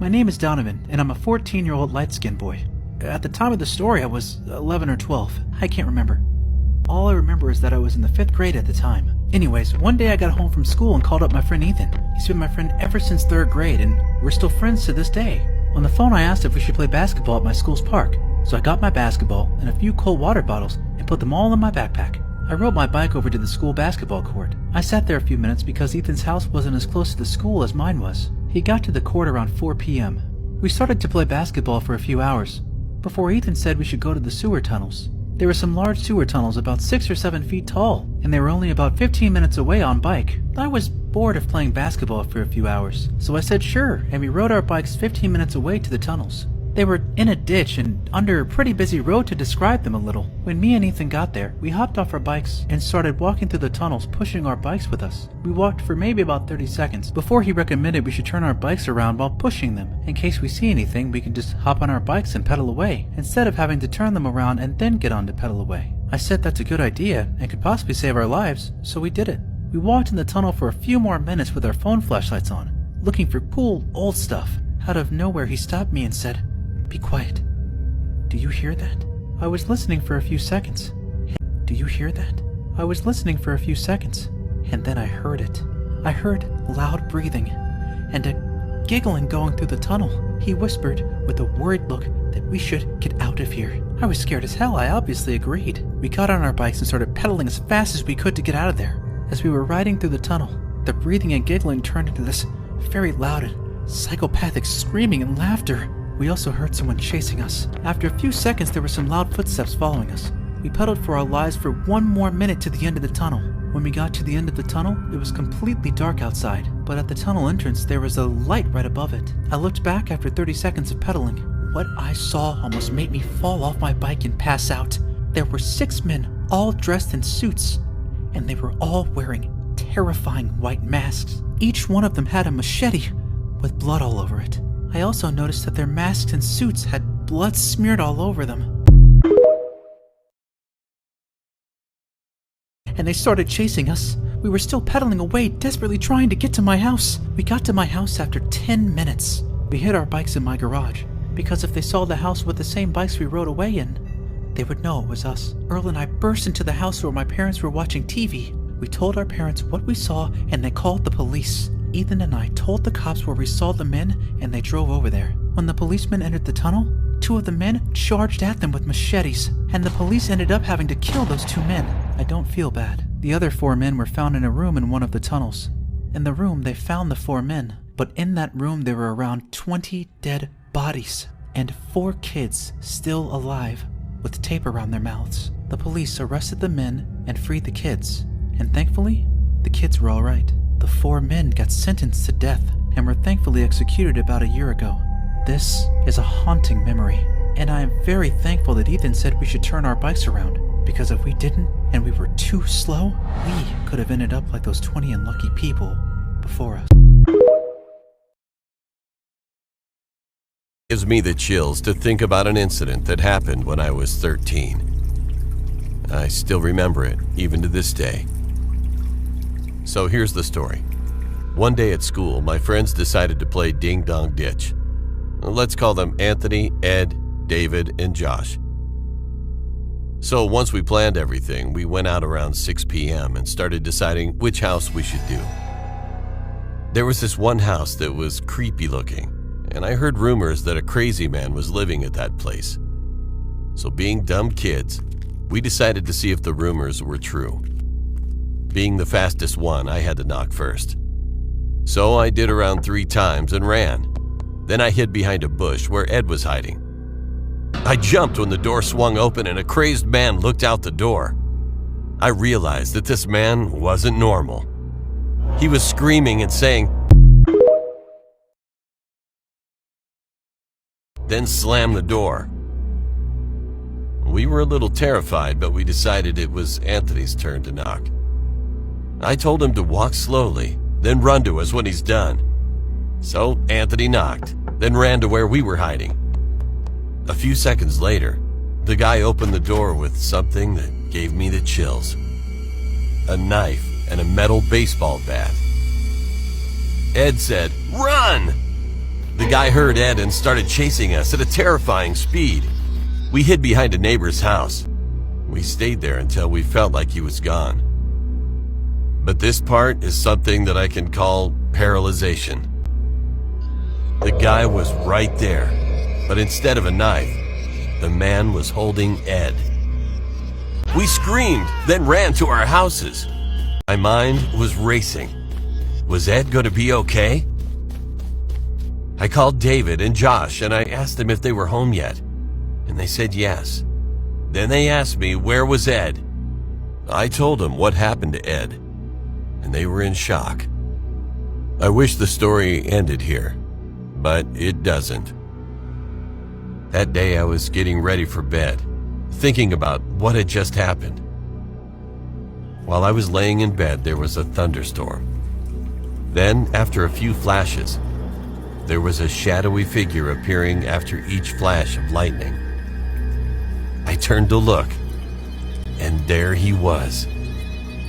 My name is Donovan, and I'm a 14-year-old light-skinned boy. At the time of the story, I was 11 or 12. I can't remember. All I remember is that I was in the 5th grade at the time. Anyways, one day I got home from school and called up my friend Ethan. He's been my friend ever since 3rd grade, and we're still friends to this day. On the phone, I asked if we should play basketball at my school's park. So I got my basketball and a few cold water bottles and put them all in my backpack. I rode my bike over to the school basketball court. I sat there a few minutes because Ethan's house wasn't as close to the school as mine was. He got to the court around 4 p.m. We started to play basketball for a few hours before Ethan said we should go to the sewer tunnels. There were some large sewer tunnels about 6 or 7 feet tall, and they were only about 15 minutes away on bike. I was bored of playing basketball for a few hours, so I said sure, and we rode our bikes 15 minutes away to the tunnels. They were in a ditch and under a pretty busy road to describe them a little. When me and Ethan got there, we hopped off our bikes and started walking through the tunnels, pushing our bikes with us. We walked for maybe about 30 seconds before he recommended we should turn our bikes around while pushing them. In case we see anything, we can just hop on our bikes and pedal away, instead of having to turn them around and then get on to pedal away. I said that's a good idea and could possibly save our lives, so we did it. We walked in the tunnel for a few more minutes with our phone flashlights on, looking for cool, old stuff. Out of nowhere, he stopped me and said, "Be quiet. Do you hear that?" I was listening for a few seconds. Do you hear that? I was listening for a few seconds, and then I heard it. I heard loud breathing and a giggling going through the tunnel. He whispered with a worried look that we should get out of here. I was scared as hell. I obviously agreed. We got on our bikes and started pedaling as fast as we could to get out of there. As we were riding through the tunnel, the breathing and giggling turned into this very loud and psychopathic screaming and laughter. We also heard someone chasing us. After a few seconds, there were some loud footsteps following us. We pedaled for our lives for 1 more minute to the end of the tunnel. When we got to the end of the tunnel, it was completely dark outside, but at the tunnel entrance, there was a light right above it. I looked back after 30 seconds of pedaling. What I saw almost made me fall off my bike and pass out. There were 6 men, all dressed in suits, and they were all wearing terrifying white masks. Each one of them had a machete with blood all over it. I also noticed that their masks and suits had blood smeared all over them. And they started chasing us. We were still pedaling away, desperately trying to get to my house. We got to my house after 10 minutes. We hid our bikes in my garage, because if they saw the house with the same bikes we rode away in, they would know it was us. Earl and I burst into the house where my parents were watching TV. We told our parents what we saw, and they called the police. Ethan and I told the cops where we saw the men, and they drove over there. When the policemen entered the tunnel, 2 of the men charged at them with machetes, and the police ended up having to kill those 2 men. I don't feel bad. The other 4 men were found in a room in one of the tunnels. In the room, they found the 4 men, but in that room there were around 20 dead bodies, and 4 kids still alive, with tape around their mouths. The police arrested the men and freed the kids, and thankfully, the kids were all right. The 4 men got sentenced to death and were thankfully executed about a year ago. This is a haunting memory, and I am very thankful that Ethan said we should turn our bikes around, because if we didn't and we were too slow, we could have ended up like those 20 unlucky people before us. Gives me the chills to think about an incident that happened when I was 13. I still remember it, even to this day. So here's the story. One day at school, my friends decided to play Ding Dong Ditch. Let's call them Anthony, Ed, David, and Josh. So once we planned everything, we went out around 6 p.m. and started deciding which house we should do. There was this one house that was creepy looking, and I heard rumors that a crazy man was living at that place. So being dumb kids, we decided to see if the rumors were true. Being the fastest one, I had to knock first. So I did around 3 times and ran. Then I hid behind a bush where Ed was hiding. I jumped when the door swung open and a crazed man looked out the door. I realized that this man wasn't normal. He was screaming and saying, then slammed the door. We were a little terrified, but we decided it was Anthony's turn to knock. I told him to walk slowly, then run to us when he's done. So Anthony knocked, then ran to where we were hiding. A few seconds later, the guy opened the door with something that gave me the chills. A knife and a metal baseball bat. Ed said, "Run!" The guy heard Ed and started chasing us at a terrifying speed. We hid behind a neighbor's house. We stayed there until we felt like he was gone. But this part is something that I can call paralyzation. The guy was right there, but instead of a knife, the man was holding Ed. We screamed, then ran to our houses. My mind was racing. Was Ed going to be okay? I called David and Josh and I asked them if they were home yet, and they said yes. Then they asked me where was Ed. I told them what happened to Ed, and they were in shock. I wish the story ended here, but it doesn't. That day I was getting ready for bed, thinking about what had just happened. While I was laying in bed, there was a thunderstorm. Then, after a few flashes, there was a shadowy figure appearing after each flash of lightning. I turned to look, and there he was,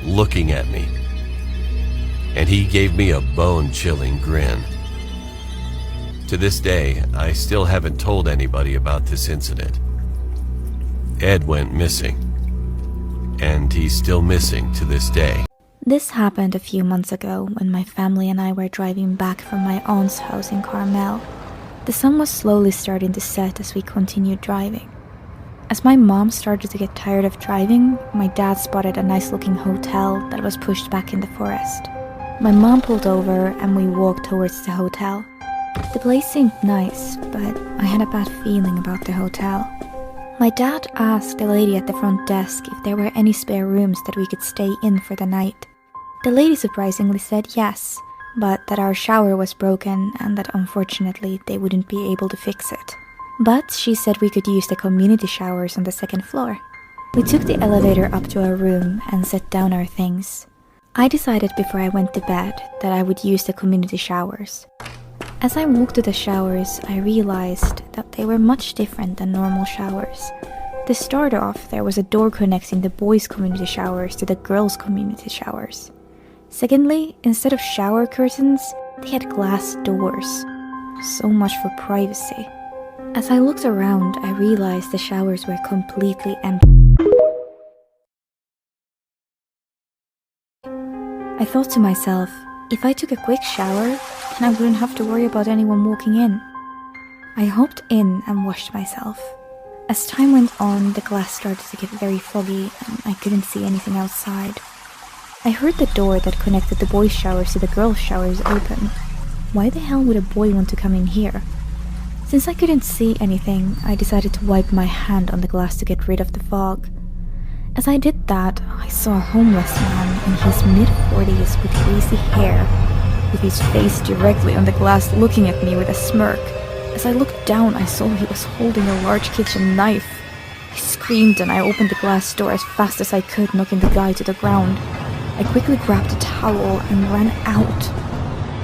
looking at me. And he gave me a bone-chilling grin. To this day, I still haven't told anybody about this incident. Ed went missing, and he's still missing to this day. This happened a few months ago when my family and I were driving back from my aunt's house in Carmel. The sun was slowly starting to set as we continued driving. As my mom started to get tired of driving, my dad spotted a nice-looking hotel that was pushed back in the forest. My mom pulled over and we walked towards the hotel. The place seemed nice, but I had a bad feeling about the hotel. My dad asked the lady at the front desk if there were any spare rooms that we could stay in for the night. The lady surprisingly said yes, but that our shower was broken and that unfortunately they wouldn't be able to fix it. But she said we could use the community showers on the second floor. We took the elevator up to our room and set down our things. I decided before I went to bed that I would use the community showers. As I walked to the showers, I realized that they were much different than normal showers. To start off, there was a door connecting the boys' community showers to the girls' community showers. Secondly, instead of shower curtains, they had glass doors. So much for privacy. As I looked around, I realized the showers were completely empty. I thought to myself, if I took a quick shower, then I wouldn't have to worry about anyone walking in. I hopped in and washed myself. As time went on, the glass started to get very foggy and I couldn't see anything outside. I heard the door that connected the boys' showers to the girls' showers open. Why the hell would a boy want to come in here? Since I couldn't see anything, I decided to wipe my hand on the glass to get rid of the fog. As I did that, I saw a homeless man in his mid-40s with greasy hair, with his face directly on the glass looking at me with a smirk. As I looked down, I saw he was holding a large kitchen knife. I screamed and I opened the glass door as fast as I could, knocking the guy to the ground. I quickly grabbed a towel and ran out.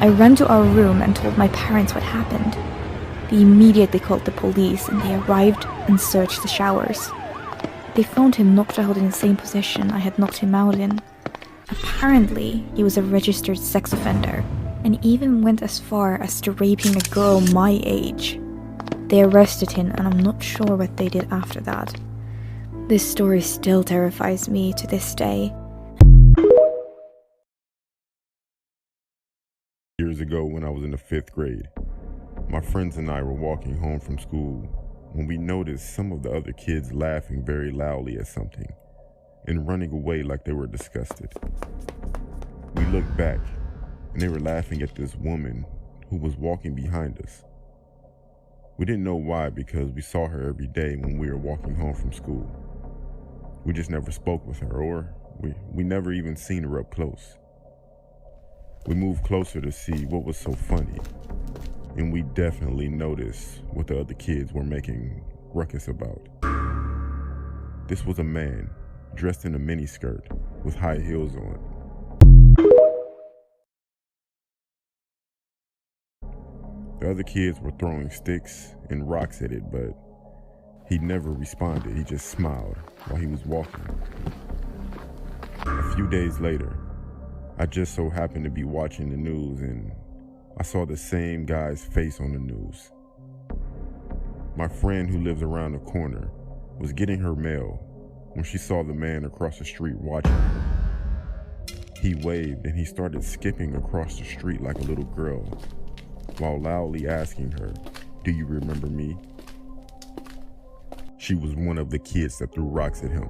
I ran to our room and told my parents what happened. They immediately called the police and they arrived and searched the showers. They found him knocked out in the same position I had knocked him out in. Apparently, he was a registered sex offender and even went as far as to raping a girl my age. They arrested him and I'm not sure what they did after that. This story still terrifies me to this day. Years ago when I was in the 5th grade, my friends and I were walking home from school when we noticed some of the other kids laughing very loudly at something and running away like they were disgusted. We looked back and they were laughing at this woman who was walking behind us. We didn't know why because we saw her every day when we were walking home from school. We just never spoke with her, or we never even seen her up close. We moved closer to see what was so funny, and we definitely noticed what the other kids were making ruckus about. This was a man dressed in a miniskirt with high heels on. The other kids were throwing sticks and rocks at it, but he never responded. He just smiled while he was walking. A few days later, I just so happened to be watching the news and I saw the same guy's face on the news. My friend who lives around the corner was getting her mail when she saw the man across the street watching her. He waved and he started skipping across the street like a little girl while loudly asking her, "Do you remember me?" She was one of the kids that threw rocks at him.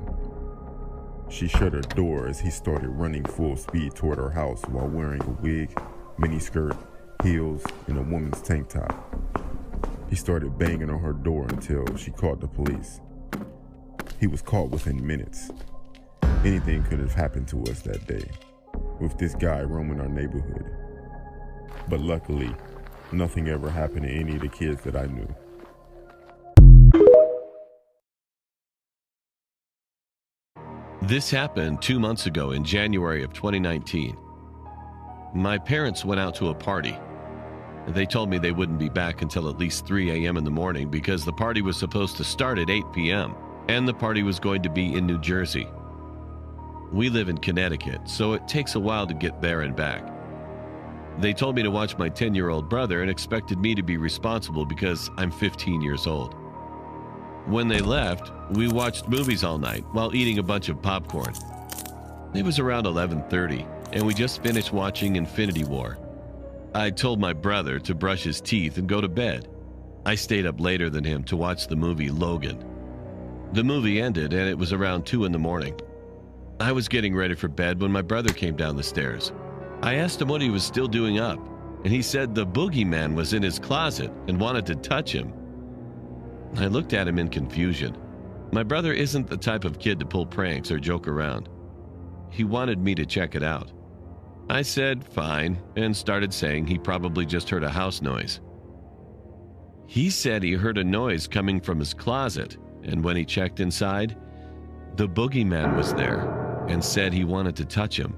She shut her door as he started running full speed toward her house while wearing a wig, miniskirt, heels, and a woman's tank top. He started banging on her door until she called the police. He was caught within minutes. Anything could have happened to us that day, with this guy roaming our neighborhood. But luckily, nothing ever happened to any of the kids that I knew. This happened 2 months ago in January of 2019. My parents went out to a party. They told me they wouldn't be back until at least 3 a.m. in the morning because the party was supposed to start at 8 p.m. and the party was going to be in New Jersey. We live in Connecticut, so it takes a while to get there and back. They told me to watch my 10-year-old brother and expected me to be responsible because I'm 15 years old. When they left, we watched movies all night while eating a bunch of popcorn. It was around 11:30, and we just finished watching Infinity War. I told my brother to brush his teeth and go to bed. I stayed up later than him to watch the movie Logan. The movie ended, and it was around 2 in the morning. I was getting ready for bed when my brother came down the stairs. I asked him what he was still doing up, and he said the boogeyman was in his closet and wanted to touch him. I looked at him in confusion. My brother isn't the type of kid to pull pranks or joke around. He wanted me to check it out. I said fine and started saying he probably just heard a house noise. He said he heard a noise coming from his closet, and when he checked inside, the boogeyman was there and said he wanted to touch him.